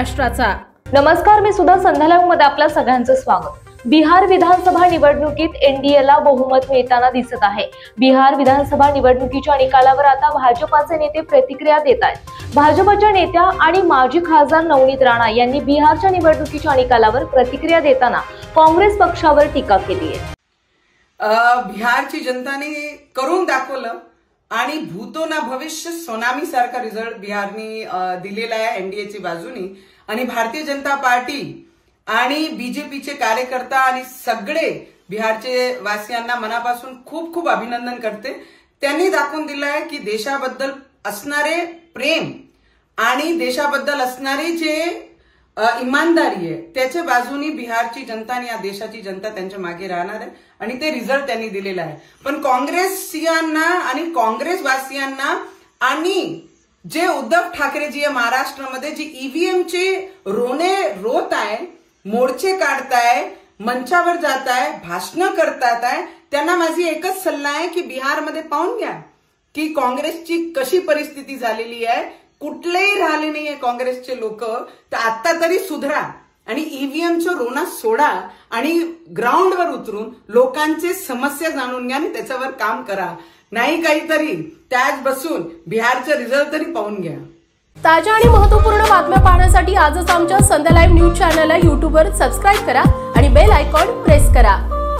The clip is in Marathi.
महाराष्ट्राचा। नमस्कार, मी सुधा संध्यालाईव्ह मध्ये आपल्या सगळ्यांचं स्वागत। बिहार विधानसभा निवडणुकीत एनडीएला बहुमत मिळताना दिसत आहे। बिहार विधानसभा निवडणुकीच्या निकालावर आता भाजपाचे नेते प्रतिक्रिया देत आहेत। भाजपच्या नेत्या आणि माजी खासदार नवनीत राणा यांनी बिहारच्या निवडणुकीच्या निकालावर प्रतिक्रिया देताना काँग्रेस पक्षावर टीका केली आहे। बिहारची जनताने करून दाखवलं आणि भूतो ना भविष्य सोनामी सारखा रिझल्ट बिहारनी दिलेला आहे एनडीएची बाजूनी। आणि भारतीय जनता पार्टी आणि बीजेपीचे कार्यकर्ता आणि सगळे बिहारचे वासियांना मनापासून खूप खूप अभिनंदन करते। त्यांनी दाखवून दिलं आहे की देशाबद्दल असणारे प्रेम आणि देशाबद्दल असणारी जे इमानदारी आहे त्याच्या बाजूनी बिहारची जनता आणि या देशाची जनता त्यांच्या मागे राहणार आहे आणि ते रिझल्ट त्यांनी दिलेला आहे। पण काँग्रेसियांना आणि काँग्रेसवासियांना आणि जे उद्धव ठाकरेजी महाराष्ट्रामध्ये जी ईव्हीएमचे रोने रोत आहे, मोर्चे काढताय, मंचावर जात आहे, भाषण करतात आहे, त्यांना माझी एकच सल्ला आहे की बिहारमध्ये पाहून घ्या की काँग्रेसची कशी परिस्थिती झालेली आहे। कुठलेही राहिले नाहीये काँग्रेसचे लोक, तर आता तरी सुधरा आणि ईव्हीएमचं रोना सोडा आणि ग्राउंडवर उतरून लोकांचे समस्या जाणून घ्या आणि त्याच्यावर काम करा, नाही काहीतरी त्याच बसून बिहारचे रिझल्ट तरी पाहून घ्या। ताज्या आणि महत्त्वपूर्ण बातम्या पाहण्यासाठी आजच आमच्या संध्या लाईव्ह न्यूज चॅनलला YouTube वर सबस्क्राइब करा आणि बेल आयकॉन प्रेस करा।